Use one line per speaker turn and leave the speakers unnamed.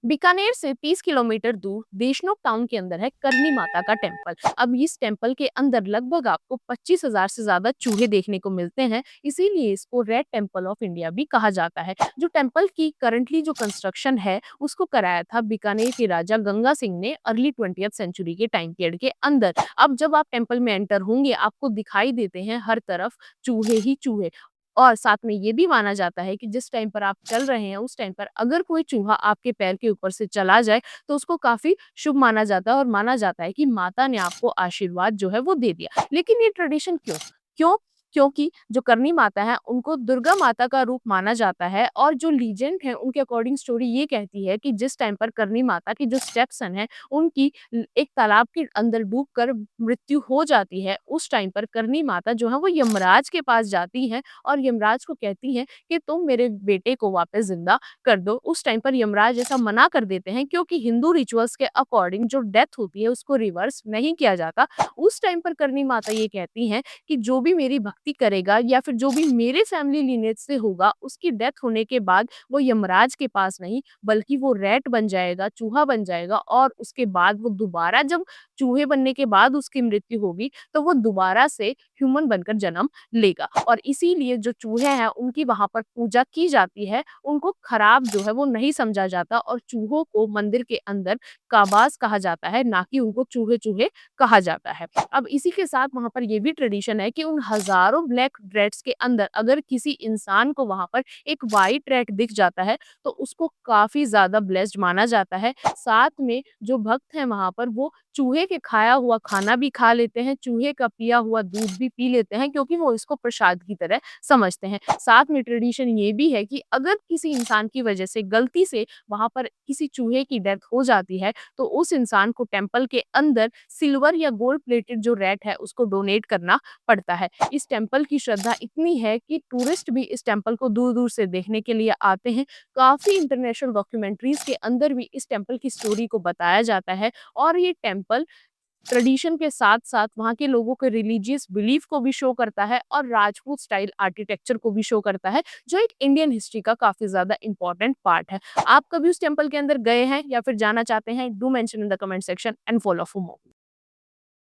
बीकानेर से 30 किलोमीटर दूर देशनोक टाउन के अंदर है करनी माता का टेम्पल। अब इस टेम्पल के अंदर लगभग आपको 25,000 से ज्यादा चूहे देखने को मिलते हैं, इसीलिए इसको रेड टेम्पल ऑफ इंडिया भी कहा जाता है। जो टेम्पल की करंटली जो कंस्ट्रक्शन है उसको कराया था बीकानेर के राजा गंगा सिंह ने अर्ली 20th सेंचुरी के टाइम पीरियड के अंदर। अब जब आप टेम्पल में एंटर होंगे आपको दिखाई देते हैं हर तरफ चूहे ही चूहे। और साथ में ये भी माना जाता है कि जिस टाइम पर आप चल रहे हैं उस टाइम पर अगर कोई चूहा आपके पैर के ऊपर से चला जाए तो उसको काफ़ी शुभ माना जाता है और माना जाता है कि माता ने आपको आशीर्वाद जो है वो दे दिया। लेकिन ये ट्रेडिशन क्यों? क्यों? क्योंकि जो करनी माता है उनको दुर्गा माता का रूप माना जाता है और जो लीजेंड है उनके अकॉर्डिंग स्टोरी ये कहती है कि जिस टाइम पर करनी माता की जो स्टेप सन है उनकी एक तालाब के अंदर डूबकर मृत्यु हो जाती है, उस टाइम पर करनी माता जो है वो यमराज के पास जाती हैं और यमराज को कहती हैं कि तुम मेरे बेटे को वापस ज़िंदा कर दो। उस टाइम पर यमराज ऐसा मना कर देते हैं क्योंकि हिंदू रिचुअल्स के अकॉर्डिंग जो डेथ होती है उसको रिवर्स नहीं किया जाता। उस टाइम पर करनी माता ये कहती हैं कि जो भी मेरी भक्ति करेगा या फिर जो भी मेरे फैमिली लिनेज से होगा उसकी डेथ होने के बाद वो यमराज के पास नहीं बल्कि वो रैट बन जाएगा, चूहा बन जाएगा और उसके बाद वो दोबारा जब चूहे बनने के बाद उसकी मृत्यु होगी तो वो दोबारा से ह्यूमन बनकर जन्म लेगा। और इसीलिए जो चूहे हैं उनकी वहाँ पर पूजा की जाती है, उनको खराब जो है वो नहीं समझा जाता और चूहों को मंदिर के अंदर काबाज़ कहा जाता है, ना कि उनको चूहे-चूहे कहा जाता है। अब इसी के साथ वहाँ पर ये भी ट्रेडिशन है कि उन हज़ारों ब्लैक रैट्स के अंदर अगर किसी इंसान को वहाँ पर एक व्हाइट रैट दिख जाता है, तो उसको काफ़ी ज़्यादा ब्लेस्ड माना जाता है। साथ में जो भक्त हैं वहाँ पर वो चूहे के खाया हुआ खाना भी खा लेते हैं, चूहे का पिया हुआ दूध भी पी लेते हैं क्योंकि वो इसको प्रसाद की तरह समझते हैं। साथ में ट्रेडिशन ये भी है कि अगर किसी इंसान की वजह से गलती से वहाँ पर किसी चूहे की डेथ हो जाती है, तो उस इंसान को टेम्पल के अंदर सिल्वर या गोल्ड प्लेटेड जो रैट है उसको डोनेट करना पड़ता है। इस टेम्पल की श्रद्धा इतनी है कि टूरिस्ट भी इस टेम्पल को दूर-दूर से देखने के लिए आते हैं। काफ़ी इंटरनेशनल डॉक्यूमेंट्रीज़ के अंदर भी इस टेम्पल की स्टोरी को बताया जाता है और ये टेम्पल ट्रेडिशन के साथ-साथ वहाँ के लोगों के रिलीजियस बिलीफ को भी शो करता है और राजपूत स्टाइल आर्किटेक्चर को भी शो करता है, जो एक इंडियन हिस्ट्री का काफ़ी ज़्यादा इम्पोर्टेंट पार्ट है। आप कभी उस टेम्पल के अंदर गए हैं या फिर जाना चाहते हैं? Do mention in the comment section and follow for more.